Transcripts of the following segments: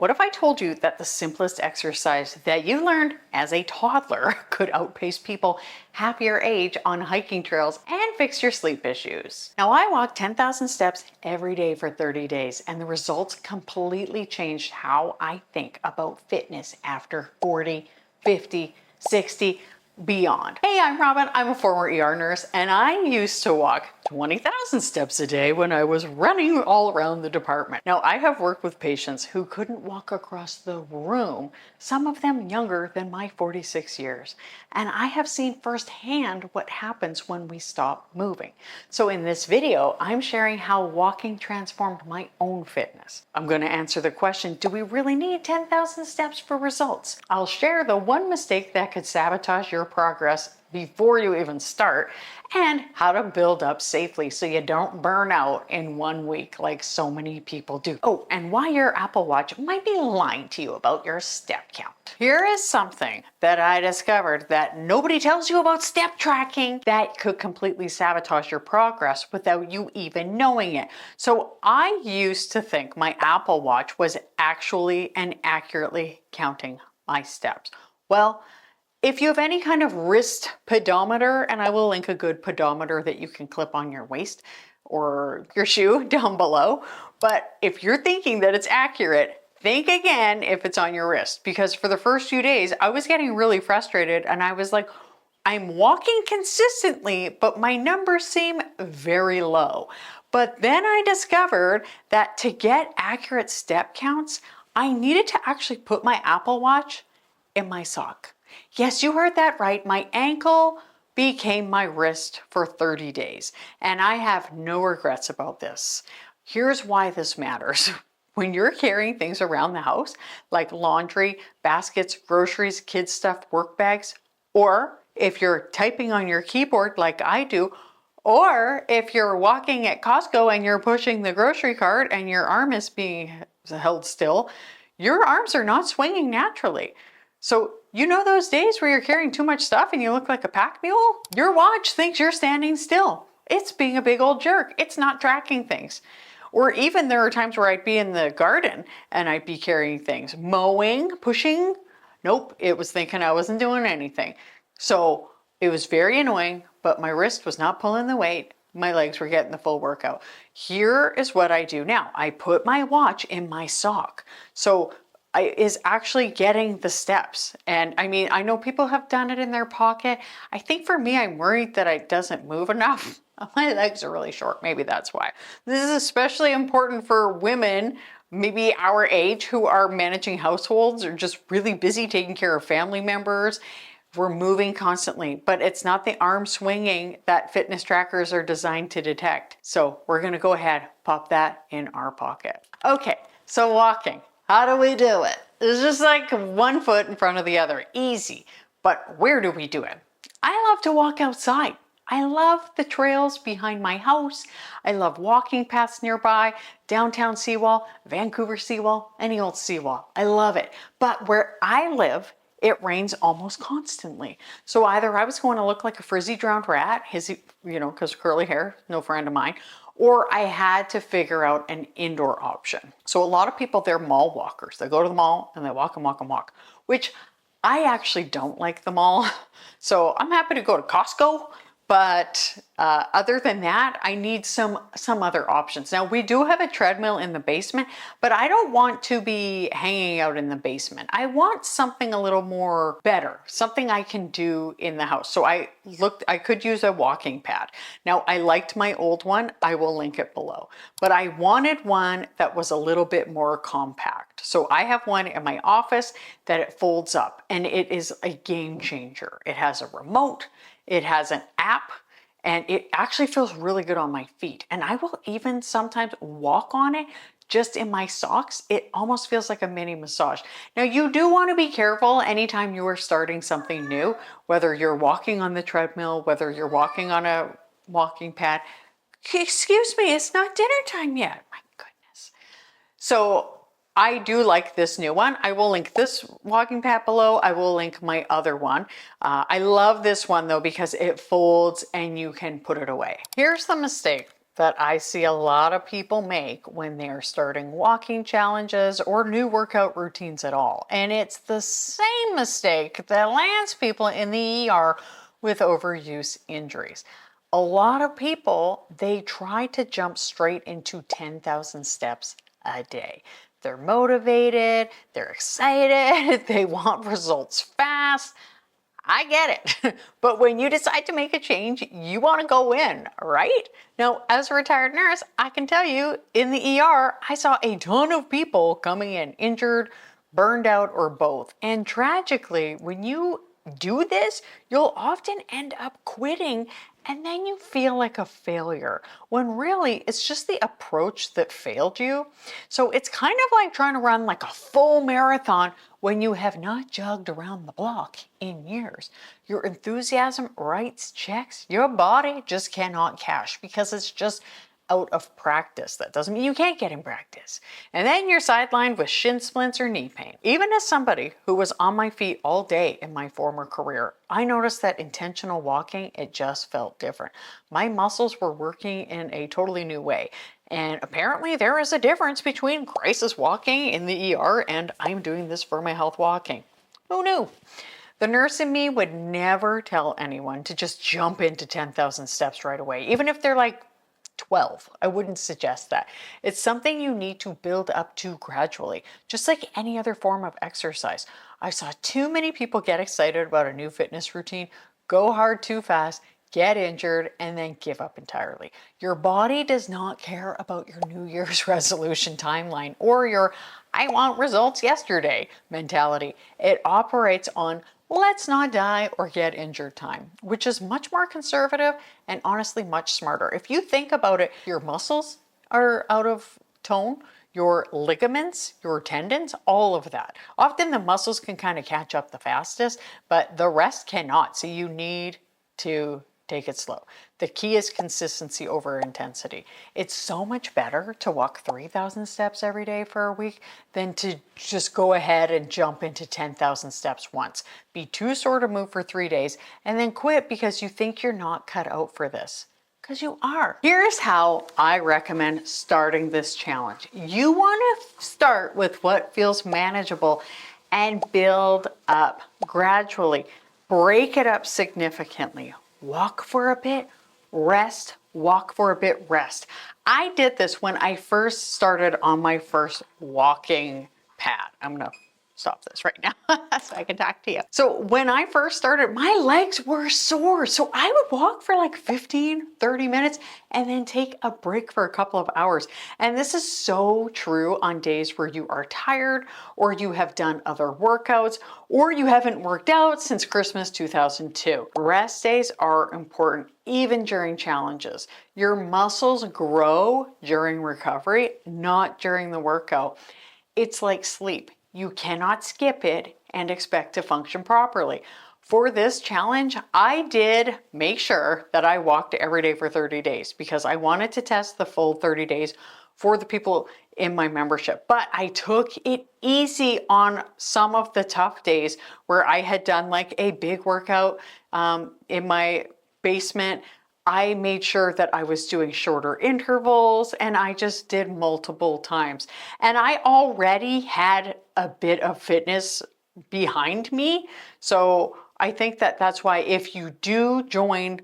What if I told you that the simplest exercise that you learned as a toddler could outpace people half your age on hiking trails and fix your sleep issues? Now, I walked 10,000 steps every day for 30 days, and the results completely changed how I think about fitness after 40, 50, 60, beyond. Hey, I'm Robin. I'm a former ER nurse, and I used to walk 20,000 steps a day when I was running all around the department. Now, I have worked with patients who couldn't walk across the room, some of them younger than my 46 years. And I have seen firsthand what happens when we stop moving. So in this video, I'm sharing how walking transformed my own fitness. I'm going to answer the question, do we really need 10,000 steps for results? I'll share the one mistake that could sabotage your progress before you even start, and how to build up safely so you don't burn out in 1 week like so many people do. Oh, and why your Apple Watch might be lying to you about your step count. Here is something that I discovered that nobody tells you about step tracking that could completely sabotage your progress without you even knowing it. So I used to think my Apple Watch was actually and accurately counting my steps. Well, if you have any kind of wrist pedometer, and I will link a good pedometer that you can clip on your waist or your shoe down below, but if you're thinking that it's accurate, think again if it's on your wrist, because for the first few days, I was getting really frustrated and I was like, I'm walking consistently, but my numbers seem very low. But then I discovered that to get accurate step counts, I needed to actually put my Apple Watch in my sock. Yes, you heard that right. My ankle became my wrist for 30 days, and I have no regrets about this. Here's why this matters. When you're carrying things around the house, like laundry, baskets, groceries, kids' stuff, work bags, or if you're typing on your keyboard like I do, or if you're walking at Costco and you're pushing the grocery cart and your arm is being held still, your arms are not swinging naturally. So you know those days where you're carrying too much stuff and you look like a pack mule? Your watch thinks you're standing still. It's being a big old jerk. It's not tracking things. Or even there are times where I'd be in the garden and I'd be carrying things. Mowing, pushing. Nope, it was thinking I wasn't doing anything. So it was very annoying, but my wrist was not pulling the weight. My legs were getting the full workout. Here is what I do now. I put my watch in my sock. So is actually getting the steps. And I mean, I know people have done it in their pocket. I think for me, I'm worried that it doesn't move enough. My legs are really short. Maybe that's why. This is especially important for women, maybe our age, who are managing households or just really busy taking care of family members. We're moving constantly, but it's not the arm swinging that fitness trackers are designed to detect. So we're gonna go ahead, pop that in our pocket. Okay, so walking. How do we do it? It's just like 1 foot in front of the other. Easy. But where do we do it? I love to walk outside. I love the trails behind my house. I love walking paths nearby, downtown seawall, Vancouver seawall, any old seawall. I love it. But where I live, it rains almost constantly. So either I was going to look like a frizzy drowned rat, because curly hair, no friend of mine, or I had to figure out an indoor option. So a lot of people, they're mall walkers. They go to the mall and they walk and walk and walk, which I actually don't like the mall. So I'm happy to go to Costco. But other than that, I need some other options. Now, we do have a treadmill in the basement, but I don't want to be hanging out in the basement. I want something a little more better, something I can do in the house. So I could use a walking pad. Now, I liked my old one. I will link it below. But I wanted one that was a little bit more compact. So I have one in my office that it folds up, and it is a game changer. It has a remote. It has an app, and it actually feels really good on my feet. And I will even sometimes walk on it just in my socks. It almost feels like a mini massage. Now, you do want to be careful anytime you are starting something new, whether you're walking on the treadmill, whether you're walking on a walking pad. Excuse me, it's not dinner time yet. My goodness. So I do like this new one. I will link this walking pad below. I will link my other one. I love this one though because it folds and you can put it away. Here's the mistake that I see a lot of people make when they are starting walking challenges or new workout routines at all. And it's the same mistake that lands people in the ER with overuse injuries. A lot of people, they try to jump straight into 10,000 steps a day. They're motivated, they're excited, they want results fast. I get it. But when you decide to make a change, you want to go in, right? Now, as a retired nurse, I can tell you in the ER, I saw a ton of people coming in injured, burned out, or both. And tragically, when you do this, you'll often end up quitting and then you feel like a failure when really it's just the approach that failed you. So it's kind of like trying to run like a full marathon when you have not jogged around the block in years. Your enthusiasm writes checks your body just cannot cash because it's just out of practice. That doesn't mean you can't get in practice. And then you're sidelined with shin splints or knee pain. Even as somebody who was on my feet all day in my former career, I noticed that intentional walking, it just felt different. My muscles were working in a totally new way. And apparently there is a difference between crisis walking in the ER and I'm doing this for my health walking. Who knew? The nurse in me would never tell anyone to just jump into 10,000 steps right away, even if they're like 12. I wouldn't suggest that. It's something you need to build up to gradually, just like any other form of exercise. I saw too many people get excited about a new fitness routine, go hard too fast, get injured, and then give up entirely. Your body does not care about your New Year's resolution timeline or your I want results yesterday mentality. It operates on let's not die or get injured time, which is much more conservative and honestly much smarter. If you think about it, your muscles are out of tone, your ligaments, your tendons, all of that. Often the muscles can kind of catch up the fastest, but the rest cannot. So you need to take it slow. The key is consistency over intensity. It's so much better to walk 3,000 steps every day for a week than to just go ahead and jump into 10,000 steps once. Be too sore to move for 3 days and then quit because you think you're not cut out for this. Because you are. Here's how I recommend starting this challenge. You want to start with what feels manageable and build up gradually. Break it up significantly. Walk for a bit, rest, walk for a bit, rest. I did this when I first started on my first walking pad. I'm gonna stop this right now so I can talk to you. So when I first started, my legs were sore. So I would walk for like 15, 30 minutes and then take a break for a couple of hours. And this is so true on days where you are tired or you have done other workouts or you haven't worked out since Christmas 2002. Rest days are important even during challenges. Your muscles grow during recovery, not during the workout. It's like sleep. You cannot skip it and expect to function properly. For this challenge, I did make sure that I walked every day for 30 days because I wanted to test the full 30 days for the people in my membership. But I took it easy on some of the tough days where I had done like a big workout in my basement. I made sure that I was doing shorter intervals and I just did multiple times. And I already had a bit of fitness behind me. So I think that that's why if you do join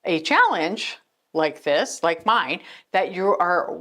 a challenge like this, like mine, that you are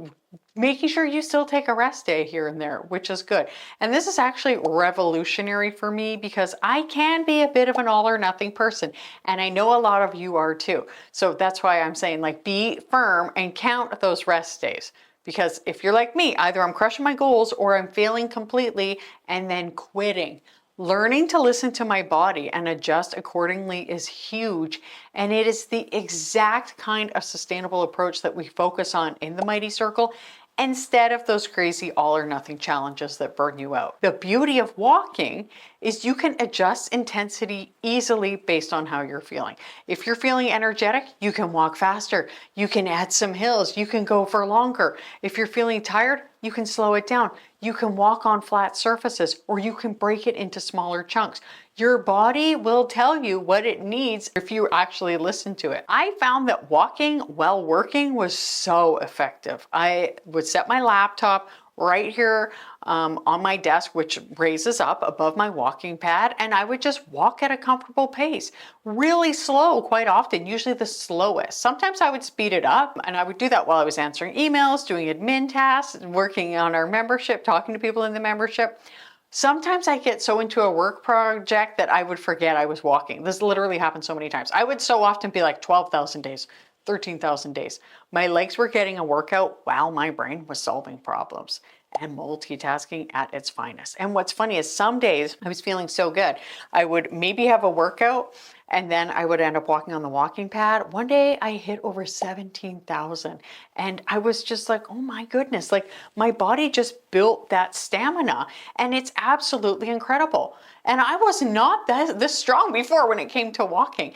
making sure you still take a rest day here and there, which is good. And this is actually revolutionary for me because I can be a bit of an all or nothing person. And I know a lot of you are too. So that's why I'm saying like be firm and count those rest days. Because if you're like me, either I'm crushing my goals or I'm failing completely and then quitting. Learning to listen to my body and adjust accordingly is huge. And it is the exact kind of sustainable approach that we focus on in the Mighty Circle instead of those crazy all or nothing challenges that burn you out. The beauty of walking is you can adjust intensity easily based on how you're feeling. If you're feeling energetic, you can walk faster. You can add some hills. You can go for longer. If you're feeling tired, you can slow it down. You can walk on flat surfaces, or you can break it into smaller chunks. Your body will tell you what it needs if you actually listen to it. I found that walking while working was so effective. I would set my laptop right here on my desk, which raises up above my walking pad, and I would just walk at a comfortable pace, really slow quite often, usually the slowest. Sometimes I would speed it up, and I would do that while I was answering emails, doing admin tasks, working on our membership, talking to people in the membership. Sometimes I get so into a work project that I would forget I was walking. This literally happened so many times. I would so often be like 12,000 days, 13,000 days. My legs were getting a workout while my brain was solving problems, and multitasking at its finest. And what's funny is some days I was feeling so good, I would maybe have a workout and then I would end up walking on the walking pad. One day I hit over 17,000 and I was just like, oh my goodness, like my body just built that stamina and it's absolutely incredible. And I was not this strong before when it came to walking.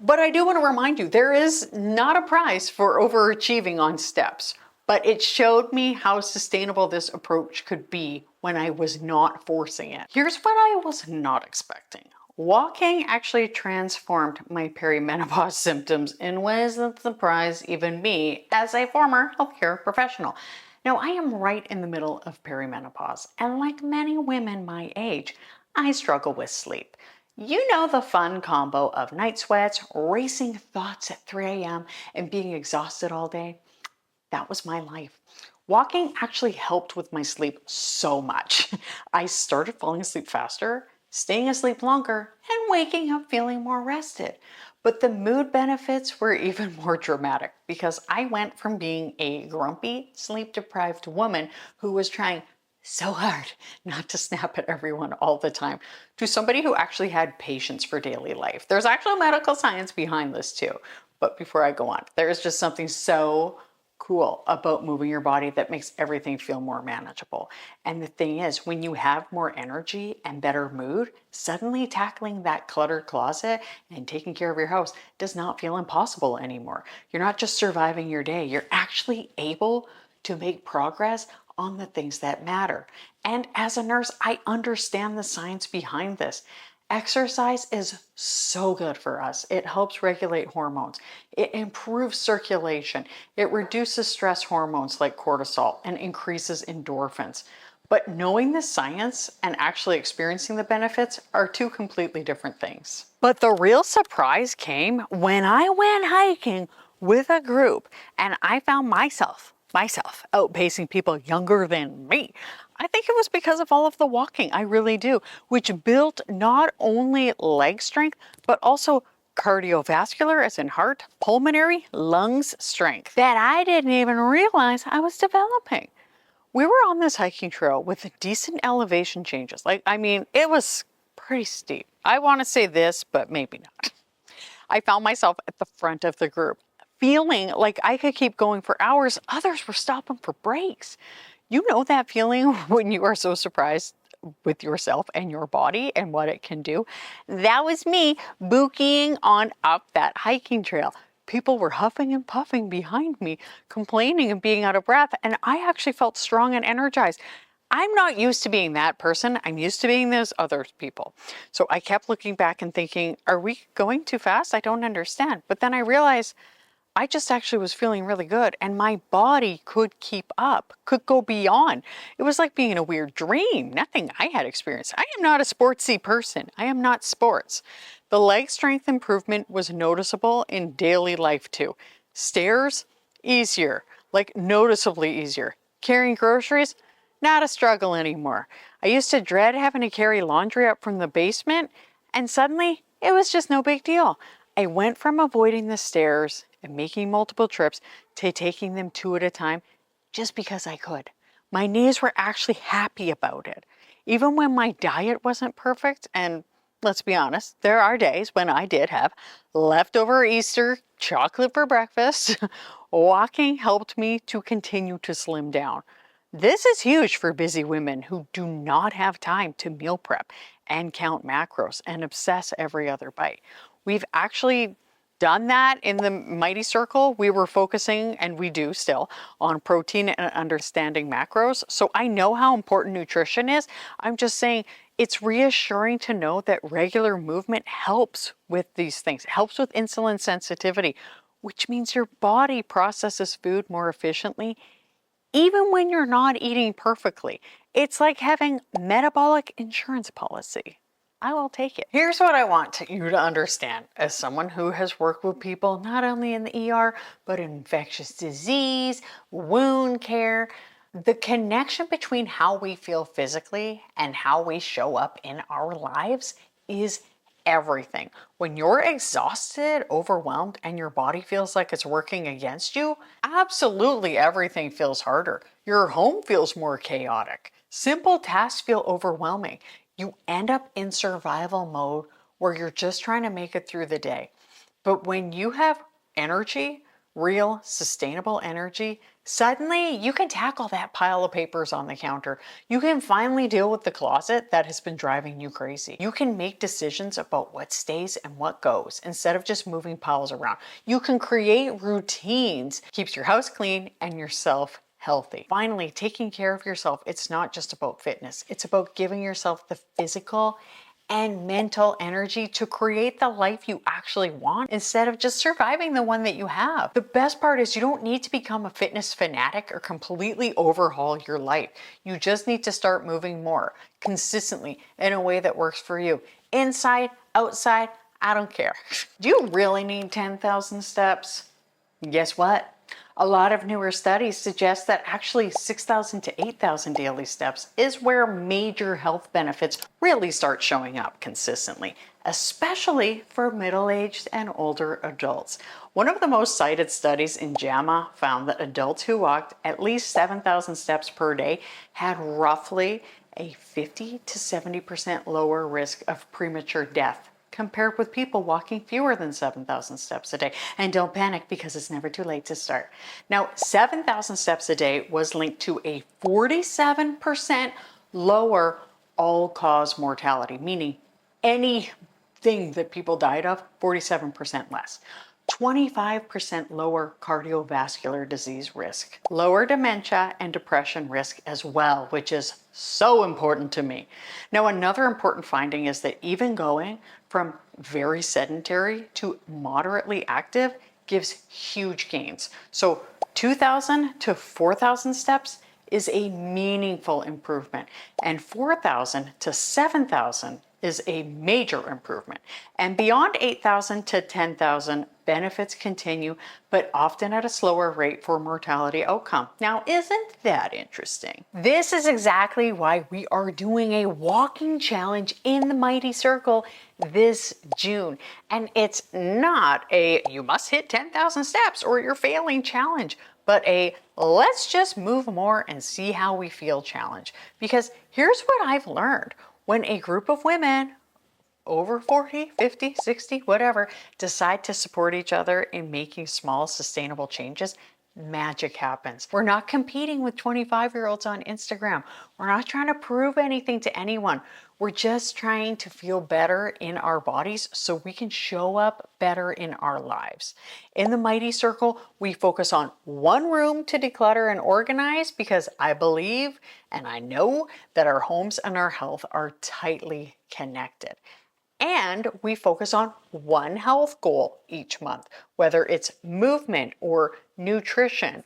But I do want to remind you, there is not a prize for overachieving on steps, but it showed me how sustainable this approach could be when I was not forcing it. Here's what I was not expecting. Walking actually transformed my perimenopause symptoms in ways that surprised even me as a former healthcare professional. Now, I am right in the middle of perimenopause, and like many women my age, I struggle with sleep. You know the fun combo of night sweats, racing thoughts at 3 a.m., and being exhausted all day? That was my life. Walking actually helped with my sleep so much. I started falling asleep faster, staying asleep longer, and waking up feeling more rested. But the mood benefits were even more dramatic because I went from being a grumpy, sleep-deprived woman who was trying so hard not to snap at everyone all the time to somebody who actually had patience for daily life. There's actual medical science behind this too. But before I go on, there is just something so cool about moving your body that makes everything feel more manageable. And the thing is, when you have more energy and better mood, suddenly tackling that cluttered closet and taking care of your house does not feel impossible anymore. You're not just surviving your day, you're actually able to make progress on the things that matter. And as a nurse, I understand the science behind this. Exercise is so good for us. It helps regulate hormones. It improves circulation. It reduces stress hormones like cortisol and increases endorphins. But knowing the science and actually experiencing the benefits are two completely different things. But the real surprise came when I went hiking with a group and I found myself outpacing people younger than me. I think it was because of all of the walking, I really do, which built not only leg strength, but also cardiovascular, as in heart, pulmonary, lungs strength that I didn't even realize I was developing. We were on this hiking trail with decent elevation changes. It was pretty steep. I want to say this, but maybe not. I found myself at the front of the group, feeling like I could keep going for hours. Others were stopping for breaks. You know that feeling when you are so surprised with yourself and your body and what it can do? That was me bookieing on up that hiking trail. People were huffing and puffing behind me, complaining and being out of breath, and I actually felt strong and energized. I'm not used to being that person. I'm used to being those other people. So I kept looking back and thinking, are we going too fast? I don't understand. But then I realized I just actually was feeling really good and my body could keep up, could go beyond. It was like being in a weird dream, nothing I had experienced. I am not a sportsy person. I am not sports. The leg strength improvement was noticeable in daily life too. Stairs, easier, like noticeably easier. Carrying groceries, not a struggle anymore. I used to dread having to carry laundry up from the basement, and suddenly it was just no big deal. I went from avoiding the stairs and making multiple trips to taking them 2 at a time just because I could. My knees were actually happy about it. Even when my diet wasn't perfect, and let's be honest, there are days when I did have leftover Easter chocolate for breakfast, walking helped me to continue to slim down. This is huge for busy women who do not have time to meal prep and count macros and obsess every other bite. We've actually done that in the Mighty Circle. We were focusing, and we do still, on protein and understanding macros. So I know how important nutrition is. I'm just saying it's reassuring to know that regular movement helps with these things. It helps with insulin sensitivity, which means your body processes food more efficiently even when you're not eating perfectly. It's like having metabolic insurance policy. I will take it. Here's what I want you to understand as someone who has worked with people not only in the ER, but in infectious disease, wound care. The connection between how we feel physically and how we show up in our lives is everything. When you're exhausted, overwhelmed, and your body feels like it's working against you, absolutely everything feels harder. Your home feels more chaotic. Simple tasks feel overwhelming. You end up in survival mode where you're just trying to make it through the day. But when you have energy, real, sustainable energy, suddenly you can tackle that pile of papers on the counter. You can finally deal with the closet that has been driving you crazy. You can make decisions about what stays and what goes instead of just moving piles around. You can create routines, keeps your house clean and yourself healthy. Finally, taking care of yourself, it's not just about fitness. It's about giving yourself the physical and mental energy to create the life you actually want instead of just surviving the one that you have. The best part is you don't need to become a fitness fanatic or completely overhaul your life. You just need to start moving more consistently in a way that works for you. Inside, outside, I don't care. Do you really need 10,000 steps? Guess what? A lot of newer studies suggest that actually 6,000 to 8,000 daily steps is where major health benefits really start showing up consistently, especially for middle-aged and older adults. One of the most cited studies in JAMA found that adults who walked at least 7,000 steps per day had roughly a 50 to 70% lower risk of premature death compared with people walking fewer than 7,000 steps a day. And don't panic because it's never too late to start. Now, 7,000 steps a day was linked to a 47% lower all-cause mortality, meaning anything that people died of, 47% less. 25% lower cardiovascular disease risk, lower dementia and depression risk as well, which is so important to me. Now, another important finding is that even going from very sedentary to moderately active gives huge gains. So 2,000 to 4,000 steps is a meaningful improvement, and 4,000 to 7,000 is a major improvement. And beyond 8,000 to 10,000, benefits continue, but often at a slower rate for mortality outcome. Now, isn't that interesting? This is exactly why we are doing a walking challenge in the Mighty Circle this June. And it's not a you must hit 10,000 steps or you're failing challenge, but a let's just move more and see how we feel challenge. Because here's what I've learned. When a group of women over 40, 50, 60, whatever, decide to support each other in making small, sustainable changes, magic happens. We're not competing with 25-year-olds on Instagram. We're not trying to prove anything to anyone. We're just trying to feel better in our bodies so we can show up better in our lives. In the Mighty Circle, we focus on one room to declutter and organize because I believe and I know that our homes and our health are tightly connected. And we focus on one health goal each month, whether it's movement or nutrition.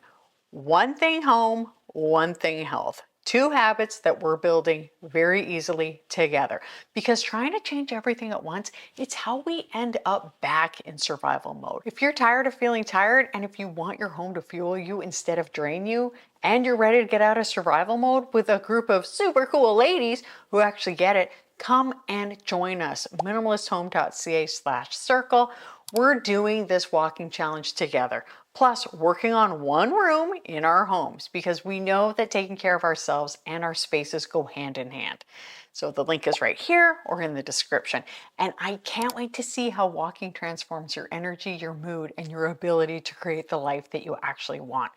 One thing home, one thing health. Two habits that we're building very easily together. Because trying to change everything at once, it's how we end up back in survival mode. If you're tired of feeling tired, and if you want your home to fuel you instead of drain you, and you're ready to get out of survival mode with a group of super cool ladies who actually get it, come and join us, minimalisthome.ca/circle. We're doing this walking challenge together, plus working on one room in our homes because we know that taking care of ourselves and our spaces go hand in hand. So the link is right here or in the description. And I can't wait to see how walking transforms your energy, your mood, and your ability to create the life that you actually want.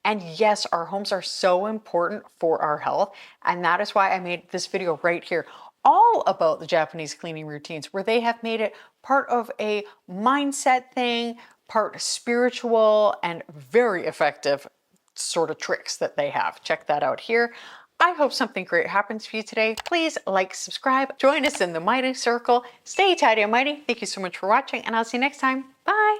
And yes, our homes are so important for our health. And that is why I made this video right here. all about the Japanese cleaning routines, where they have made it part of a mindset thing, part spiritual, and very effective sort of tricks that they have. Check that out here. I hope something great happens for you today. Please like, subscribe, join us in the Mighty Circle. Stay tidy and mighty. Thank you so much for watching, and I'll see you next time. Bye.